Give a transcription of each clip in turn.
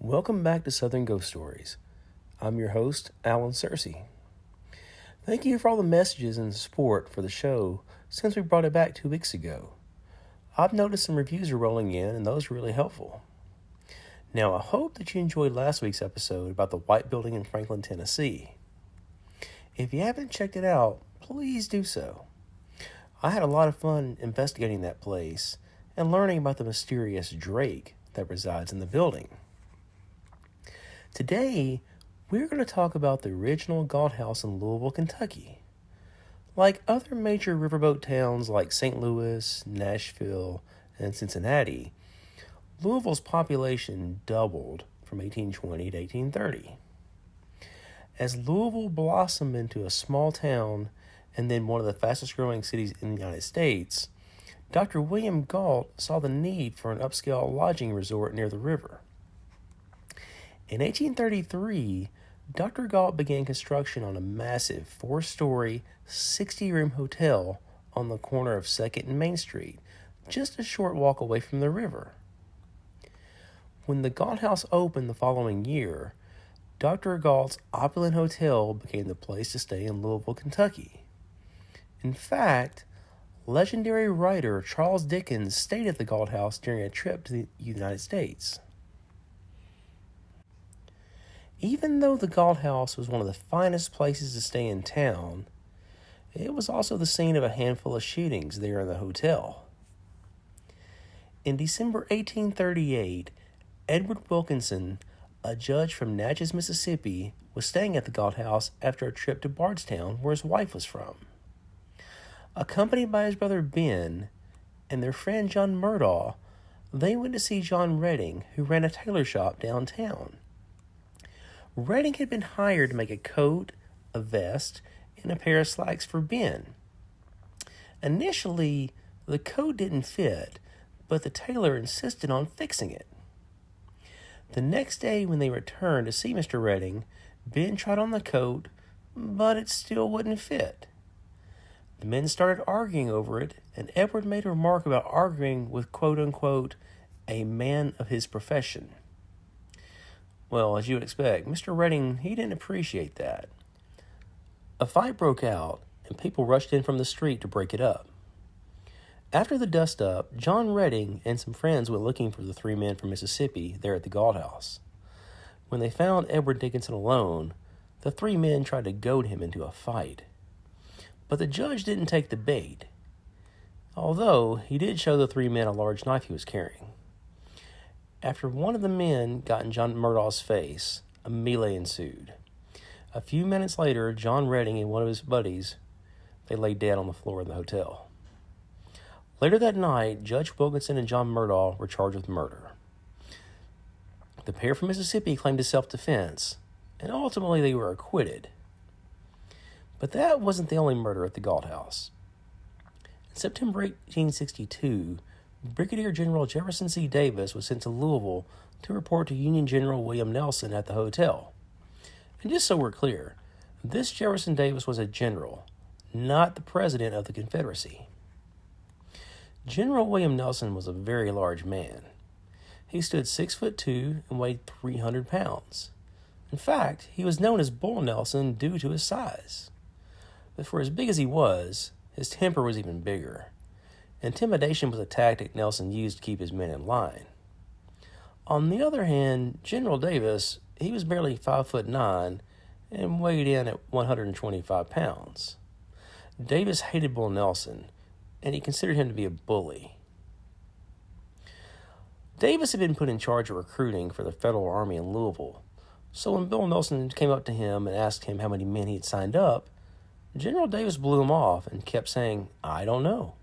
Welcome back to Southern Ghost Stories. I'm your host, Alan Searcy. Thank you for all the messages and support for the show since we brought it back 2 weeks ago. I've noticed some reviews are rolling in, and those are really helpful. Now, I hope that you enjoyed last week's episode about the White Building in Franklin, Tennessee. If you haven't checked it out, please do so. I had a lot of fun investigating that place and learning about the mysterious Drake that resides in the building. Today, we're going to talk about the original Galt House in Louisville, Kentucky. Like other major riverboat towns like St. Louis, Nashville, and Cincinnati, Louisville's population doubled from 1820 to 1830. As Louisville blossomed into a small town and then one of the fastest growing cities in the United States, Dr. William Galt saw the need for an upscale lodging resort near the river. In 1833, Dr. Galt began construction on a massive 4-story, 60-room hotel on the corner of 2nd and Main Street, just a short walk away from the river. When the Galt House opened the following year, Dr. Galt's opulent hotel became the place to stay in Louisville, Kentucky. In fact, legendary writer Charles Dickens stayed at the Galt House during a trip to the United States. Even though the Galt House was one of the finest places to stay in town, it was also the scene of a handful of shootings there in the hotel. In December 1838, Edward Wilkinson, a judge from Natchez, Mississippi, was staying at the Galt House after a trip to Bardstown, where his wife was from. Accompanied by his brother Ben and their friend John Murdaugh, they went to see John Redding, who ran a tailor shop downtown. Redding had been hired to make a coat, a vest, and a pair of slacks for Ben. Initially, the coat didn't fit, but the tailor insisted on fixing it. The next day when they returned to see Mr. Redding, Ben tried on the coat, but it still wouldn't fit. The men started arguing over it, and Edward made a remark about arguing with quote-unquote, a man of his profession. Well, as you would expect, Mr. Redding, he didn't appreciate that. A fight broke out, and people rushed in from the street to break it up. After the dust-up, John Redding and some friends went looking for the 3 men from Mississippi there at the Galt House. When they found Edward Dickinson alone, the 3 men tried to goad him into a fight. But the judge didn't take the bait, although he did show the 3 men a large knife he was carrying. After one of the men got in John Murdaugh's face, a melee ensued. A few minutes later, John Redding and one of his buddies, they lay dead on the floor of the hotel. Later that night, Judge Wilkinson and John Murdaugh were charged with murder. The pair from Mississippi claimed self-defense, and ultimately they were acquitted. But that wasn't the only murder at the Galt House. In September 1862, Brigadier General Jefferson C. Davis was sent to Louisville to report to Union General William Nelson at the hotel. And just so we're clear, this Jefferson Davis was a general, not the president of the Confederacy. General William Nelson was a very large man. He stood 6'2" and weighed 300 pounds. In fact, he was known as Bull Nelson due to his size. But for as big as he was, his temper was even bigger. Intimidation was a tactic Nelson used to keep his men in line. On the other hand, General Davis, he was barely 5'9" and weighed in at 125 pounds. Davis hated Bull Nelson, and he considered him to be a bully. Davis had been put in charge of recruiting for the Federal Army in Louisville, so when Bull Nelson came up to him and asked him how many men he had signed up, General Davis blew him off and kept saying, "I don't know."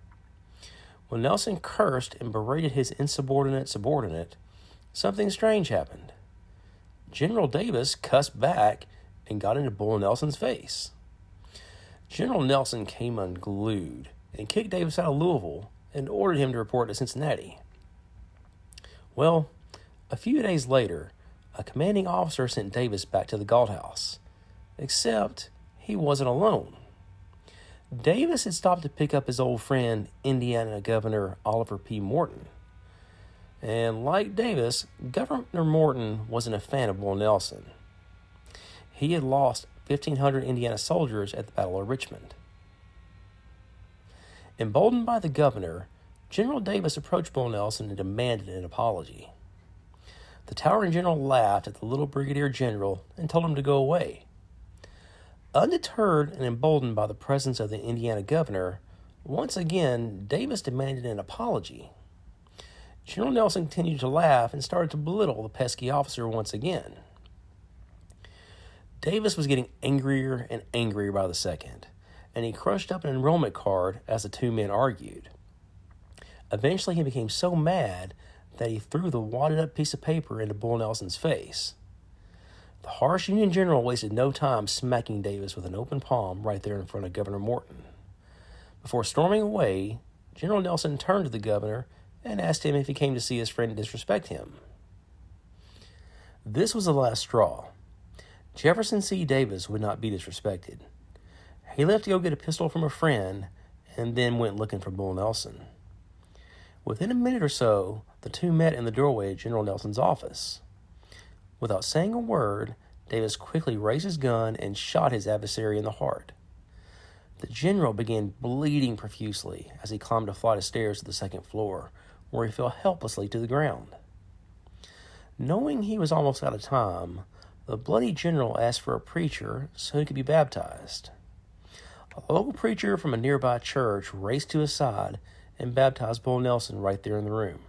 When Nelson cursed and berated his insubordinate subordinate, something strange happened. General Davis cussed back and got into Bull Nelson's face. General Nelson came unglued and kicked Davis out of Louisville and ordered him to report to Cincinnati. Well, a few days later, a commanding officer sent Davis back to the Galt House, except he wasn't alone. Davis had stopped to pick up his old friend, Indiana Governor Oliver P. Morton. And like Davis, Governor Morton wasn't a fan of Bull Nelson. He had lost 1,500 Indiana soldiers at the Battle of Richmond. Emboldened by the governor, General Davis approached Bull Nelson and demanded an apology. The towering general laughed at the little brigadier general and told him to go away. Undeterred and emboldened by the presence of the Indiana governor, once again Davis demanded an apology. General Nelson continued to laugh and started to belittle the pesky officer once again. Davis was getting angrier and angrier by the second, and he crushed up an enrollment card as the two men argued. Eventually, he became so mad that he threw the wadded-up piece of paper into Bull Nelson's face. The harsh Union general wasted no time smacking Davis with an open palm right there in front of Governor Morton. Before storming away, General Nelson turned to the governor and asked him if he came to see his friend disrespect him. This was the last straw. Jefferson C. Davis would not be disrespected. He left to go get a pistol from a friend and then went looking for Bull Nelson. Within a minute or so, the two met in the doorway of General Nelson's office. Without saying a word, Davis quickly raised his gun and shot his adversary in the heart. The general began bleeding profusely as he climbed a flight of stairs to the second floor, where he fell helplessly to the ground. Knowing he was almost out of time, the bloody general asked for a preacher so he could be baptized. A local preacher from a nearby church raced to his side and baptized Bull Nelson right there in the room.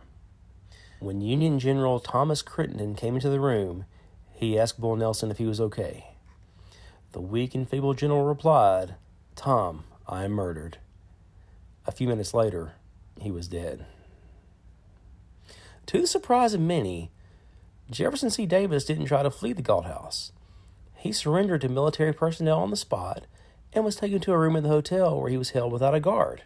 When Union General Thomas Crittenden came into the room, he asked Bull Nelson if he was okay. The weak and feeble general replied, "Tom, I am murdered." A few minutes later, he was dead. To the surprise of many, Jefferson C. Davis didn't try to flee the Galt House. He surrendered to military personnel on the spot and was taken to a room in the hotel where he was held without a guard.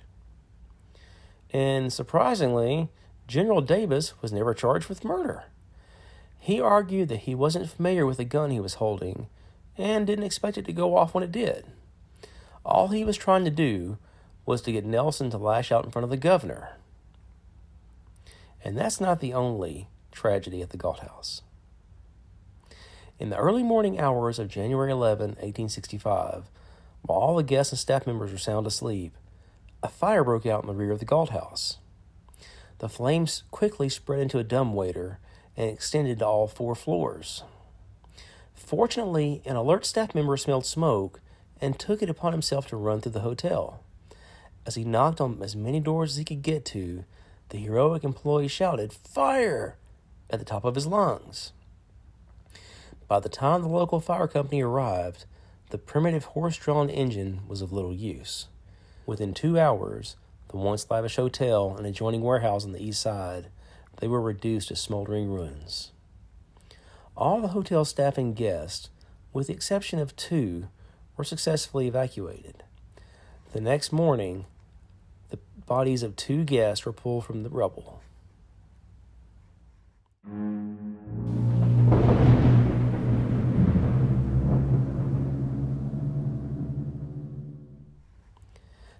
And surprisingly, General Davis was never charged with murder. He argued that he wasn't familiar with the gun he was holding and didn't expect it to go off when it did. All he was trying to do was to get Nelson to lash out in front of the governor. And that's not the only tragedy at the Galt House. In the early morning hours of January 11, 1865, while all the guests and staff members were sound asleep, a fire broke out in the rear of the Galt House. The flames quickly spread into a dumbwaiter and extended to all 4 floors. Fortunately, an alert staff member smelled smoke and took it upon himself to run through the hotel. As he knocked on as many doors as he could get to, the heroic employee shouted, "Fire!" at the top of his lungs. By the time the local fire company arrived, the primitive horse-drawn engine was of little use. Within 2 hours, the once lavish hotel and adjoining warehouse on the east side, they were reduced to smoldering ruins. All the hotel staff and guests, with the exception of 2, were successfully evacuated. The next morning, the bodies of 2 guests were pulled from the rubble.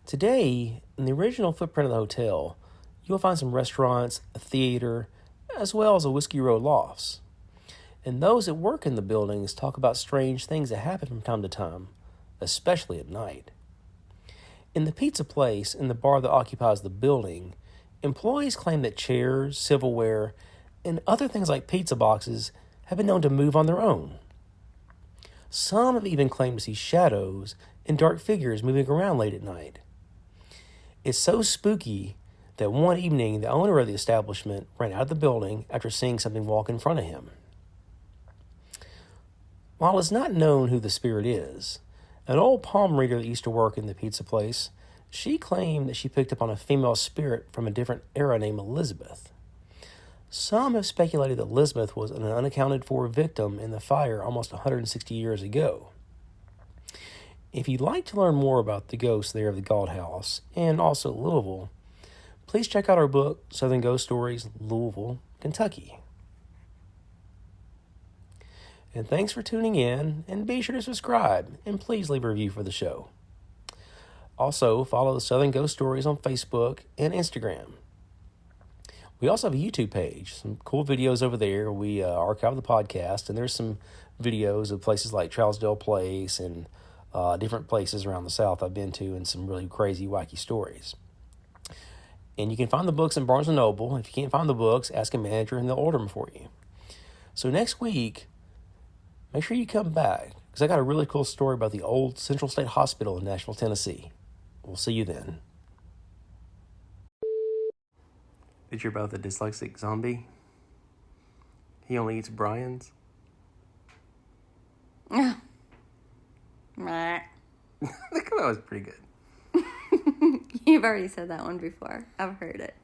Today, in the original footprint of the hotel, you'll find some restaurants, a theater, as well as a Whiskey Row lofts. And those that work in the buildings talk about strange things that happen from time to time, especially at night. In the pizza place and the bar that occupies the building, employees claim that chairs, silverware, and other things like pizza boxes have been known to move on their own. Some have even claimed to see shadows and dark figures moving around late at night. It's so spooky that one evening the owner of the establishment ran out of the building after seeing something walk in front of him. While it's not known who the spirit is, an old palm reader that used to work in the pizza place, she claimed that she picked up on a female spirit from a different era named Elizabeth. Some have speculated that Elizabeth was an unaccounted-for victim in the fire almost 160 years ago. If you'd like to learn more about the ghosts there of the Galt House, and also Louisville, please check out our book, Southern Ghost Stories, Louisville, Kentucky. And thanks for tuning in, and be sure to subscribe, and please leave a review for the show. Also, follow the Southern Ghost Stories on Facebook and Instagram. We also have a YouTube page, some cool videos over there. We archive the podcast, and there's some videos of places like Trousdale Place and different places around the South I've been to, and some really crazy, wacky stories. And you can find the books in Barnes & Noble. If you can't find the books, ask a manager and they'll order them for you. So next week, make sure you come back, because I got a really cool story about the old Central State Hospital in Nashville, Tennessee. We'll see you then. Did you hear about the dyslexic zombie? He only eats Brian's. Meh. I think that was pretty good. You've already said that one before. I've heard it.